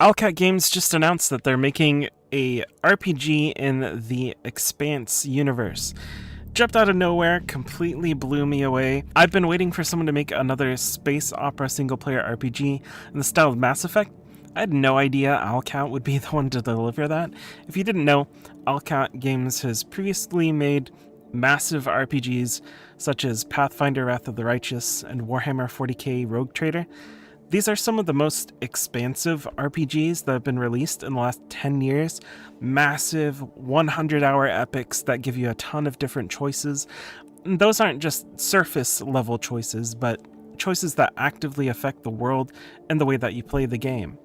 Owlcat Games just announced that they're making a RPG in the Expanse Universe. Jumped out of nowhere, completely blew me away. I've been waiting for someone to make another space opera single-player RPG in the style of Mass Effect. I had no idea Owlcat would be the one to deliver that. If you didn't know, Owlcat Games has previously made massive RPGs such as Pathfinder Wrath of the Righteous and Warhammer 40k Rogue Trader. These are some of the most expansive RPGs that have been released in the last 10 years. Massive 100-hour epics that give you a ton of different choices. And those aren't just surface level choices, but choices that actively affect the world and the way that you play the game.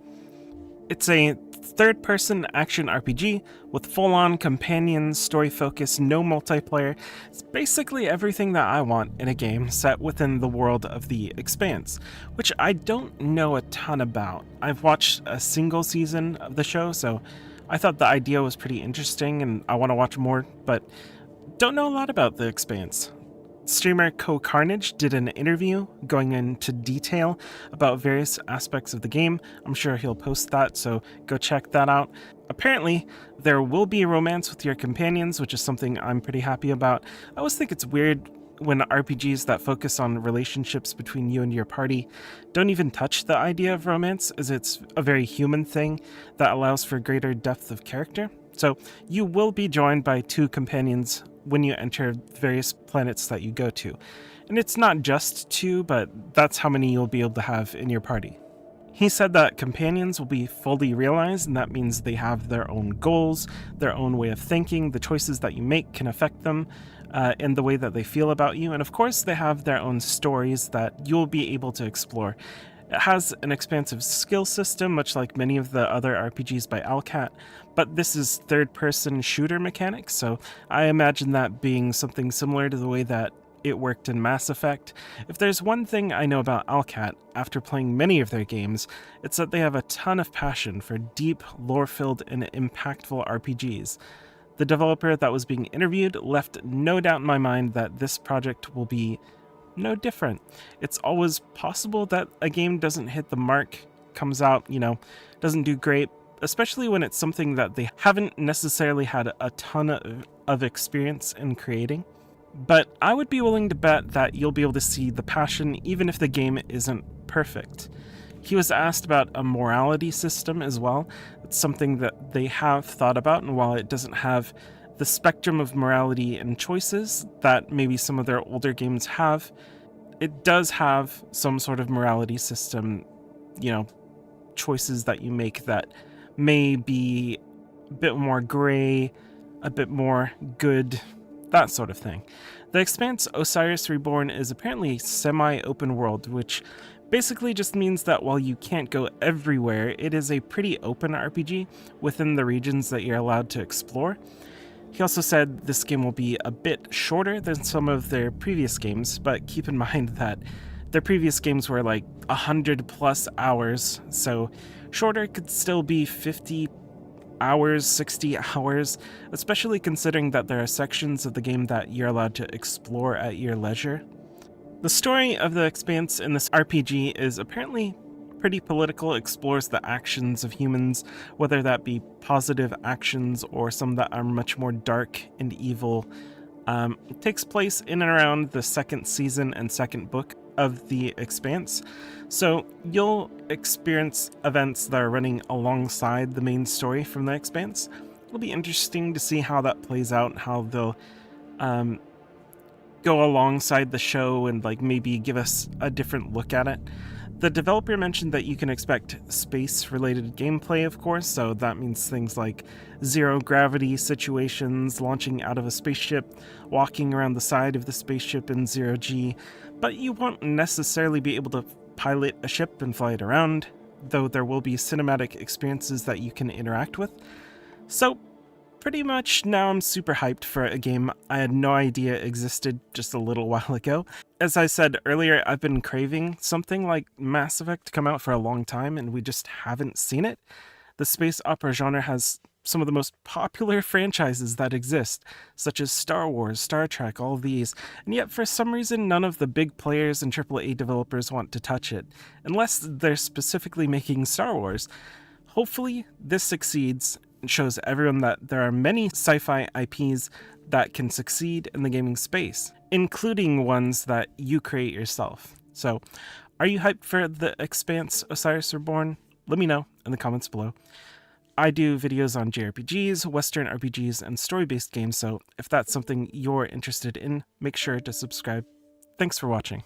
It's a third-person action RPG with full-on companion, story focus, no multiplayer. It's basically everything that I want in a game set within the world of the Expanse, which I don't know a ton about. I've watched a single season of the show, so I thought the idea was pretty interesting and I want to watch more, but don't know a lot about the Expanse. Streamer Co-Carnage did an interview going into detail about various aspects of the game. I'm sure he'll post that, so go check that out. Apparently, there will be romance with your companions, which is something I'm pretty happy about. I always think it's weird when RPGs that focus on relationships between you and your party don't even touch the idea of romance, as it's a very human thing that allows for greater depth of character. So you will be joined by two companions when you enter various planets that you go to. And it's not just two, but that's how many you'll be able to have in your party. He said that companions will be fully realized, and that means they have their own goals, their own way of thinking, the choices that you make can affect them, and the way that they feel about you, and of course they have their own stories that you'll be able to explore. It has an expansive skill system, much like many of the other RPGs by Owlcat, but this is third-person shooter mechanics, so I imagine that being something similar to the way that it worked in Mass Effect. If there's one thing I know about Owlcat, after playing many of their games, it's that they have a ton of passion for deep, lore-filled, and impactful RPGs. The developer that was being interviewed left no doubt in my mind that this project will be no different. It's always possible that a game doesn't hit the mark, comes out, doesn't do great, especially when it's something that they haven't necessarily had a ton of experience in creating. But I would be willing to bet that you'll be able to see the passion even if the game isn't perfect. He was asked about a morality system as well. It's something that they have thought about, and while it doesn't have the spectrum of morality and choices that maybe some of their older games have, it does have some sort of morality system, choices that you make that may be a bit more gray, a bit more good, that sort of thing. The Expanse Osiris Reborn is apparently semi-open world, which basically just means that while you can't go everywhere, it is a pretty open RPG within the regions that you're allowed to explore. He also said this game will be a bit shorter than some of their previous games, but keep in mind that their previous games were like 100 plus hours, so shorter could still be 50 hours, 60 hours, especially considering that there are sections of the game that you're allowed to explore at your leisure. The story of the Expanse in this RPG is apparently pretty political, explores the actions of humans, whether that be positive actions or some that are much more dark and evil. It takes place in and around the second season and second book of the Expanse, so you'll experience events that are running alongside the main story from the Expanse. It'll be interesting to see how that plays out, how they'll go alongside the show and maybe give us a different look at it. The developer mentioned that you can expect space-related gameplay, of course, so that means things like zero-gravity situations, launching out of a spaceship, walking around the side of the spaceship in zero-G, but you won't necessarily be able to pilot a ship and fly it around, though there will be cinematic experiences that you can interact with. So, pretty much now I'm super hyped for a game I had no idea existed just a little while ago. As I said earlier, I've been craving something like Mass Effect to come out for a long time, and we just haven't seen it. The space opera genre has some of the most popular franchises that exist, such as Star Wars, Star Trek, all of these, and yet for some reason none of the big players and AAA developers want to touch it, unless they're specifically making Star Wars. Hopefully, this succeeds and shows everyone that there are many sci-fi IPs that can succeed in the gaming space, including ones that you create yourself. So, are you hyped for the Expanse Osiris Reborn? Let me know in the comments below. I do videos on JRPGs, Western RPGs, and story-based games, so if that's something you're interested in, make sure to subscribe. Thanks for watching.